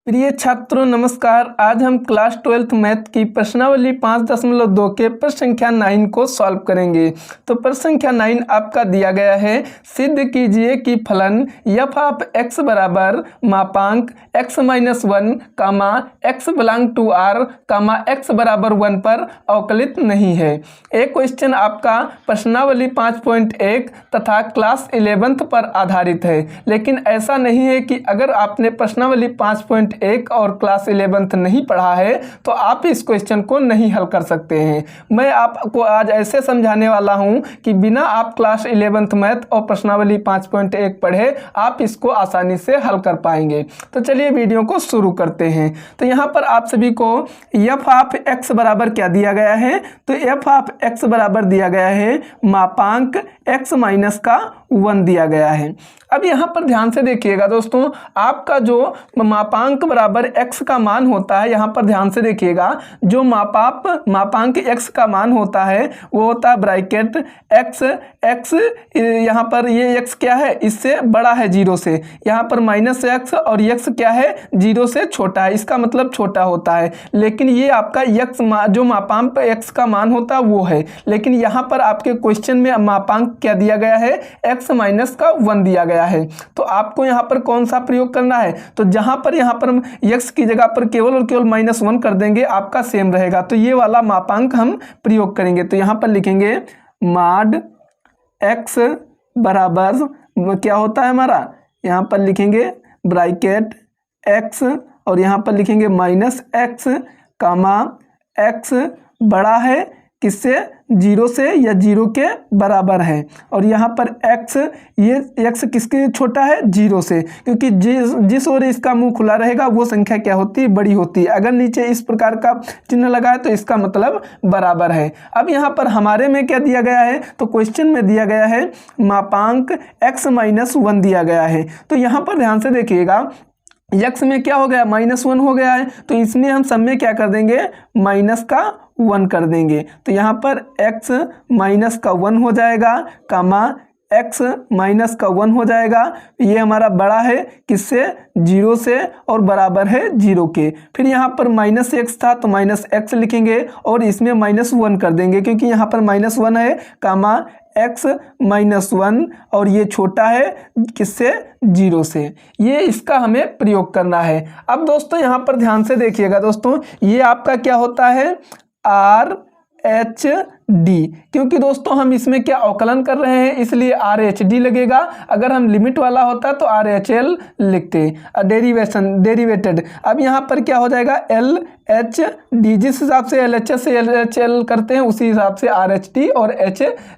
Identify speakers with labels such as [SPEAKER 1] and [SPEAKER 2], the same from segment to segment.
[SPEAKER 1] प्रिय छात्रों नमस्कार। आज हम क्लास 12th मैथ की प्रश्नावली 5.2 के प्रश्न संख्या 9 को सॉल्व करेंगे। तो प्रश्न संख्या 9 आपका दिया गया है, सिद्ध कीजिए कि फलन f ऑफ x बराबर मापांक x minus 1 comma x belong to r comma x बराबर 1 पर अवकलित नहीं है। एक क्वेश्चन आपका प्रश्नावली 5.1 तथा क्लास 11th पर आधारित है, लेकिन ऐसा नहीं है कि अगर आपने प्रश्नावली 5.1 और क्लास 11th नहीं पढ़ा है तो आप इस क्वेश्चन को नहीं हल कर सकते हैं। मैं आपको आज ऐसे समझाने वाला हूं कि बिना आप क्लास 11th मैथ और प्रश्नावली 5.1 पढ़े आप इसको आसानी से हल कर पाएंगे। तो चलिए वीडियो को शुरू करते हैं। तो यहाँ पर आप सभी को f ऑफ x बराबर क्या दिया गया है, तो f ऑफ x बराबर दिया गया है मापांक x माइनस का 1 दिया गया है। अब यहाँ पर ध्यान से देखिएगा दोस्तों, आपका जो मापांक बराबर x का मान होता है, यहाँ पर ध्यान से देखिएगा, जो मापांक x का मान होता है वो होता है ब्रैकेट x यहाँ पर ये x क्या है, इससे बड़ा है 0 से, यहाँ पर माइनस x और x क्या है 0 से छोटा है, इसका मतलब छोटा होता है। लेकिन ये आपका x जो मापांक x का मान होता है वो है, लेकिन यहाँ पर आपके क्वेश्चन में मापांक क्या दिया गया है, x माइनस का 1 दिया गया है। तो आपको यहाँ पर कौन सा प्रयोग करना है, तो जहाँ पर यहाँ पर x की जगह पर केवल और केवल -1 कर देंगे, आपका सेम रहेगा। तो ये वाला मापांक हम प्रयोग करेंगे। तो यहाँ पर लिखेंगे माड x बराबर क्या होता है हमारा, यहाँ पर लिखेंगे ब्रैकेट x और यहाँ पर लिखेंगे -x कामा x बड़ा है किससे, 0 से या 0 के बराबर है, और यहाँ पर x ये x किसके छोटा है, 0 से, क्योंकि जिस ओर इसका मुंह खुला रहेगा वो संख्या क्या होती है, बड़ी होती है। अगर नीचे इस प्रकार का चिन्ह लगा है तो इसका मतलब बराबर है। अब यहाँ पर हमारे में क्या दिया गया है, तो क्वेश्चन में दिया गया है मापांक x माइनस 1 दिया गया है। तो यहाँ पर ध्यान से देखिएगा, x में क्या हो गया, -1 हो गया है, तो इसमें हम सब में क्या कर देंगे, माइनस का 1 कर देंगे। तो यहाँ पर x माइनस का 1 हो जाएगा कामा x माइनस का 1 हो जाएगा। ये हमारा बड़ा है किससे, 0 से, और बराबर है 0 के। फिर यहाँ पर -x था तो -x लिखेंगे और इसमें -1 कर देंगे, क्योंकि यहाँ पर -1 है कामा x -1 और ये छोटा है किससे, 0 से। ये इसका हमें प्रयोग करना है। अब दोस्तों यहाँ पर ध्यान से देखिएगा दोस्तों, ये आपका क्या होता है, RHD, क्योंकि दोस्तों हम इसमें क्या अवकलन कर रहे हैं इसलिए RHD लगेगा। अगर हम लिमिट वाला होता तो RHL लिखते, डेरिवेटेड। अब यहाँ पर क्या हो जाएगा, LHD, जिस हिसाब से LHS से LHL करते हैं उसी हिसाब से RHD और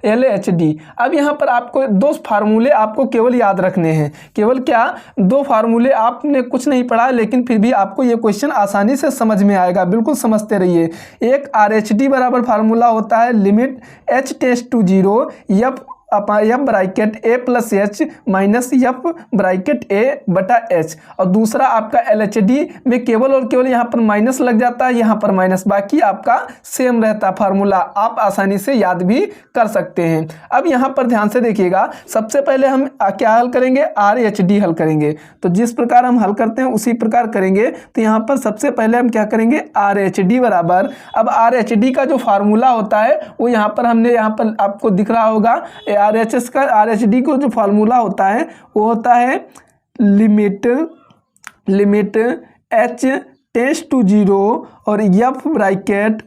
[SPEAKER 1] LHD। अब यहाँ पर आपको दो फार्मूले आपको केवल याद रखने हैं, केवल क्या, दो फार्मूले। आपने कुछ नहीं पढ़ा लेकिन फिर भी आपको ये क्वेश्चन आसानी से समझ में आएगा, बिल्कुल समझते रहिए। एक RHD बराबर फार्मूला होता है limit h tends to 0 f bracket a plus h minus f bracket a बटा h, और दूसरा आपका LHD में केवल और केवल यहाँ पर माइनस लग जाता है, यहाँ पर माइनस, बाकी आपका सेम रहता है फार्मूला, आप आसानी से याद भी कर सकते हैं। अब यहाँ पर ध्यान से देखिएगा, सबसे पहले हम क्या हल करेंगे, RHD हल करेंगे। तो जिस प्रकार हम हल करते हैं उसी प्रकार करेंगे। तो यहाँ पर सबसे पहले हम क्या करेंगे, RHD बराबर, अब RHD का जो फार्मूला होता है वो यहाँ पर हमने, यहाँ पर आपको दिख रहा होगा, RHD को जो फार्मूला होता है वो होता है लिमिट h टेंड्स टू 0 और f ब्रैकेट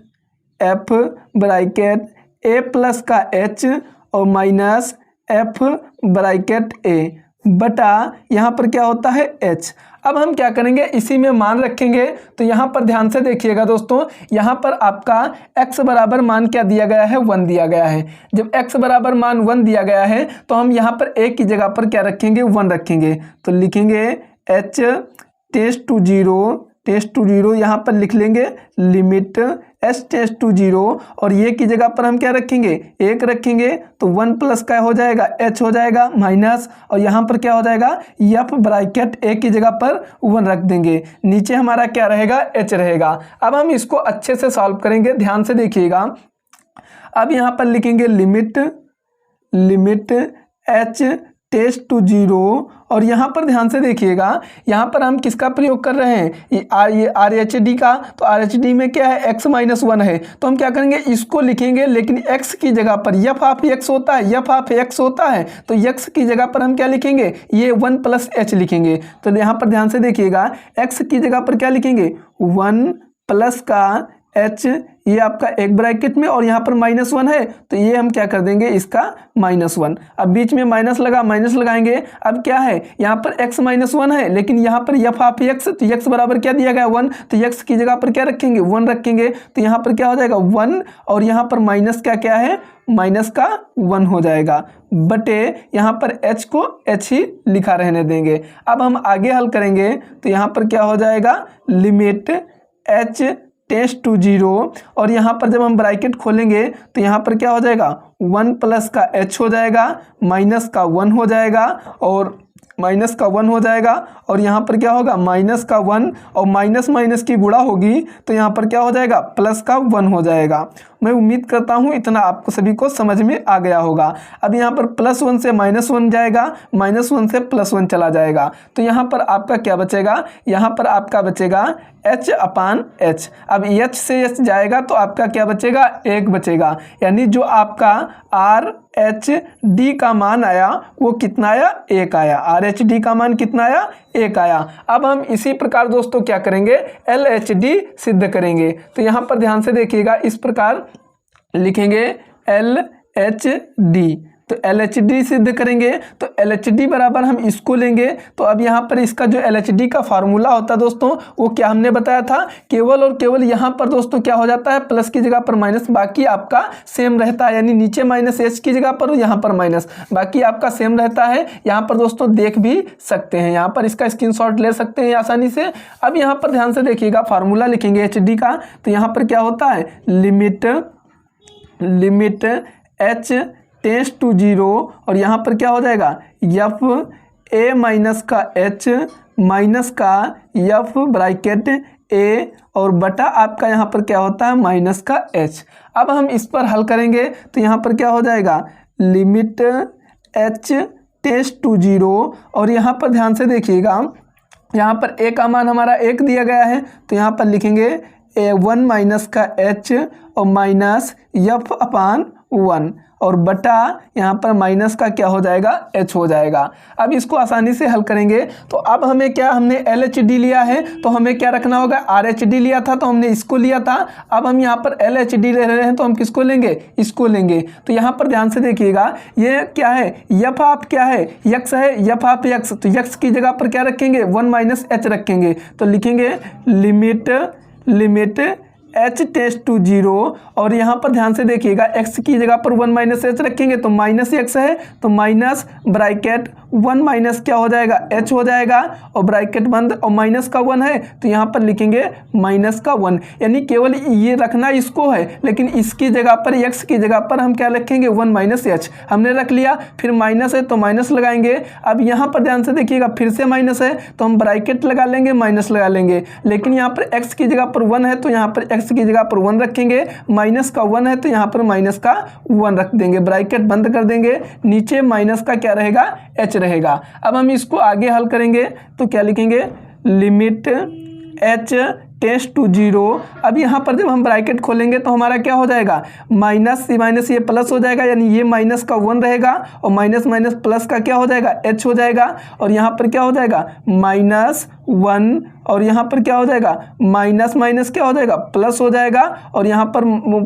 [SPEAKER 1] a प्लस का h और माइनस f ब्रैकेट a बटा यहाँ पर क्या होता है h। अब हम क्या करेंगे, इसी में मान रखेंगे। तो यहाँ पर ध्यान से देखिएगा दोस्तों, यहाँ पर आपका x बराबर मान क्या दिया गया है, 1 दिया गया है। जब x बराबर मान 1 दिया गया है तो हम यहाँ पर a की जगह पर क्या रखेंगे, 1 रखेंगे। तो लिखेंगे h टेंड्स टू 0 यहाँ पर लिख लेंगे लिमिट h टेंड्स टू 0 और ये की जगह पर हम क्या रखेंगे, 1 रखेंगे। तो 1 प्लस का हो जाएगा h हो जाएगा माइनस, और यहाँ पर क्या हो जाएगा, f ब्रैकेट a की जगह पर 1 रख देंगे, नीचे हमारा क्या रहेगा, h रहेगा। अब हम इसको अच्छे से सॉल्व करेंगे, ध्यान से देखिएगा। अब यहाँ पर लिखेंगे लिमिट h टेस्ट टू 0 और यहाँ पर ध्यान से देखिएगा, यहाँ पर हम किसका प्रयोग कर रहे हैं, ये आर एच डी का। तो आर एच डी में क्या है, x माइनस 1 है, तो हम क्या करेंगे, इसको लिखेंगे, लेकिन x की जगह पर एफ ऑफ x होता है, एफ ऑफ x होता है, तो x की जगह पर हम क्या लिखेंगे, ये 1 प्लस h लिखेंगे। तो यहाँ पर ध्यान से देखिएगा, x की जगह पर क्या लिखेंगे, 1 प्लस का h, ये आपका एक ब्रैकेट में, और यहाँ पर -1 है, तो ये हम क्या कर देंगे, इसका -1। अब बीच में माइनस लगा, माइनस लगाएंगे। अब क्या है, यहाँ पर x -1 है, लेकिन यहाँ पर एफ ऑफ x, तो x बराबर क्या दिया गया, 1, तो x की जगह पर क्या रखेंगे, 1 रखेंगे। तो यहाँ पर क्या हो जाएगा, 1, और यहाँ पर माइनस का क्या है, माइनस का 1 हो जाएगा, बटे यहाँ पर h को h ही लिखा रहने देंगे। अब हम आगे हल करेंगे, तो यहाँ पर क्या हो जाएगा, लिमिट h टेस्ट टू 0, और यहाँ पर जब हम ब्रैकेट खोलेंगे तो यहाँ पर क्या हो जाएगा, 1 प्लस का h हो जाएगा, माइनस का 1 हो जाएगा, और माइनस का 1 हो जाएगा, और यहाँ पर क्या होगा, माइनस का 1, और माइनस माइनस की गुणा होगी, तो यहाँ पर क्या हो जाएगा, प्लस का 1 हो जाएगा। मैं उम्मीद करता हूँ इतना आपको सभी को समझ में आ गया होगा। अब यहाँ पर +1 से -1 जाएगा, -1 से +1 चला जाएगा, तो यहाँ पर आपका क्या बचेगा, यहाँ पर आपका बचेगा h/h। अब h से h जाएगा तो आपका क्या बचेगा, 1 बचेगा, यानी जो आपका RHD का मान आया वो कितना आया, 1 आया। RHD का मान कितना आया, 1 आया। अब हम इसी प्रकार दोस्तों क्या करेंगे, LHD सिद्ध करेंगे। तो यहाँ पर ध्यान से देखिएगा, इस प्रकार लिखेंगे LHD, तो LHD सिद्ध करेंगे, तो LHD बराबर हम इसको लेंगे। तो अब यहाँ पर इसका जो LHD का फार्मूला होता है दोस्तों, वो क्या हमने बताया था, केवल और केवल यहाँ पर दोस्तों क्या हो जाता है, प्लस की जगह पर माइनस, बाकी आपका सेम रहता है, यानी नीचे -h की जगह पर यहाँ पर माइनस, बाकी आपका सेम रहता है। यहाँ पर दोस्तों देख भी सकते हैं, यहाँ पर इसका स्क्रीनशॉट ले सकते हैं आसानी से। अब यहाँ पर ध्यान से देखिएगा, फार्मूला लिखेंगे HD का, तो यहाँ पर क्या होता है, लिमिट h टेस्ट टू 0, और यहाँ पर क्या हो जाएगा, एफ a माइनस का h माइनस का f ब्रैकेट a, और बटा आपका यहाँ पर क्या होता है, माइनस का h। अब हम इस पर हल करेंगे, तो यहाँ पर क्या हो जाएगा, लिमिट h टेस्ट टू 0, और यहाँ पर ध्यान से देखिएगा, यहाँ पर a का मान हमारा 1 दिया गया है, तो यहाँ पर लिखेंगे a1 माइनस का h, और माइनस f/1, और बटा यहाँ पर माइनस का क्या हो जाएगा, h हो जाएगा। अब इसको आसानी से हल करेंगे, तो अब हमें क्या, हमने LHD लिया है, तो हमें क्या रखना होगा, RHD लिया था तो हमने इसको लिया था। अब हम यहाँ पर LHD ले रहे हैं, तो हम किसको लेंगे, इसको लेंगे। तो यहाँ पर ध्यान से देखिएगा, ये क्या है, एफ ऑफ क्या है, x है, एफ ऑफ x, तो x की जगह पर क्या रखेंगे, 1 - h रखेंगे। तो लिखेंगे लिमिट h टेस्ट टू 0, और यहाँ पर ध्यान से देखिएगा, x की जगह पर 1 - h रखेंगे, तो -x है, तो माइनस ब्रैकेट 1 माइनस क्या हो जाएगा, h हो जाएगा, और ब्रैकेट बंद, और माइनस का 1 है, तो यहाँ पर लिखेंगे माइनस का 1, यानी केवल ये रखना इसको है, लेकिन इसकी जगह पर, x की जगह पर हम क्या रखेंगे, 1 - h हमने रख लिया। फिर माइनस है तो माइनस लगाएंगे। अब यहाँ पर ध्यान से देखिएगा, फिर से माइनस है, तो हम ब्रैकेट लगा लेंगे, माइनस लगा लेंगे, लेकिन यहाँ पर x की जगह पर 1 है, तो यहाँ पर x की जगह पर 1 रखेंगे, माइनस का 1 है, तो यहाँ पर माइनस का 1 रख देंगे, ब्रैकेट बंद कर देंगे, नीचे माइनस का क्या रहेगा, h रहेगा। अब हम इसको आगे हल करेंगे, तो क्या लिखेंगे, लिमिट h टेस्ट टू 0। अब यहाँ पर जब हम ब्रैकेट खोलेंगे तो हमारा क्या हो जाएगा, माइनस से माइनस ये प्लस हो जाएगा, यानी ये माइनस का 1 रहेगा, और माइनस माइनस प्लस का क्या हो जाएगा, h हो जाएगा, और यहाँ पर क्या हो जाएगा, -1, और यहाँ पर क्या हो जाएगा, माइनस माइनस क्या हो जाएगा, प्लस हो जाएगा, और यहाँ पर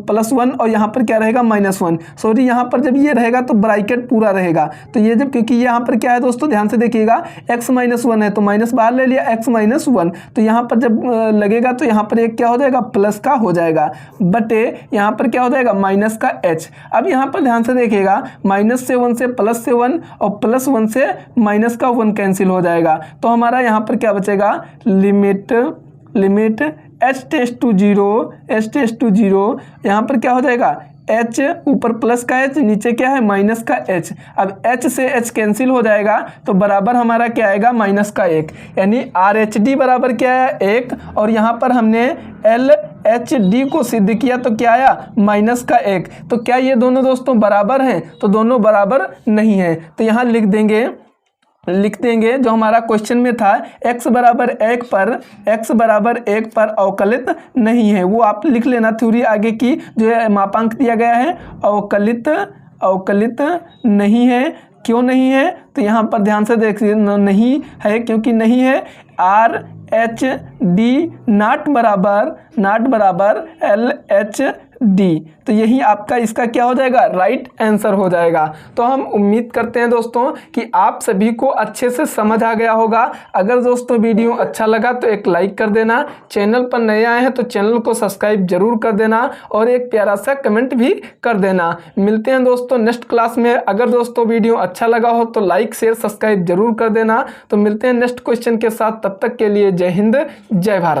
[SPEAKER 1] +1, और यहाँ पर क्या रहेगा, -1। सॉरी, यहाँ पर जब ये रहेगा तो ब्रैकेट पूरा रहेगा। तो ये जब, क्योंकि यहाँ पर क्या है दोस्तों, ध्यान से देखिएगा, x -1 है, तो माइनस बाहर ले लिया, x -1, तो यहाँ पर जब लगेगा तो यहाँ पर एक क्या हो जाएगा, प्लस का हो जाएगा, बटे यहाँ पर क्या हो जाएगा, माइनस का h। अब यहाँ पर ध्यान से देखिएगा, -1 से +1, और +1 से माइनस का 1 कैंसिल हो जाएगा, तो हमारा यहाँ पर क्या बचेगा, लिमिट h टेस्ट टू 0, यहाँ पर क्या हो जाएगा, h ऊपर प्लस का h, नीचे क्या है, माइनस का h। अब h से h कैंसिल हो जाएगा, तो बराबर हमारा क्या आएगा, माइनस का 1, यानी RHD बराबर क्या है, 1, और यहाँ पर हमने एच डी को सिद्ध किया तो क्या आया माइनस का 1। तो क्या ये दोनों दोस्तों बराबर हैं? तो दोनों बराबर नहीं हैं। तो यहाँ लिख देंगे जो हमारा क्वेश्चन में था x बराबर 1 पर अवकलित नहीं है, वो आप लिख लेना। थ्योरी आगे की जो है मापांक दिया गया है अवकलित नहीं है। क्यों नहीं है? तो यहाँ पर ध्यान से देखिए, नहीं है क्योंकि नहीं है आर एच डी नॉट बराबर एल एच डी। तो यही आपका इसका क्या हो जाएगा राइट आंसर हो जाएगा। तो हम उम्मीद करते हैं दोस्तों कि आप सभी को अच्छे से समझ आ गया होगा। अगर दोस्तों वीडियो अच्छा लगा तो एक लाइक कर देना, चैनल पर नए आए हैं तो चैनल को सब्सक्राइब जरूर कर देना और एक प्यारा सा कमेंट भी कर देना। मिलते हैं दोस्तों नेक्स्ट क्लास में। अगर दोस्तों वीडियो अच्छा लगा हो तो लाइक शेयर सब्सक्राइब जरूर कर देना। तो मिलते हैं नेक्स्ट क्वेश्चन के साथ, तब तक के लिए जय हिंद जय भारत।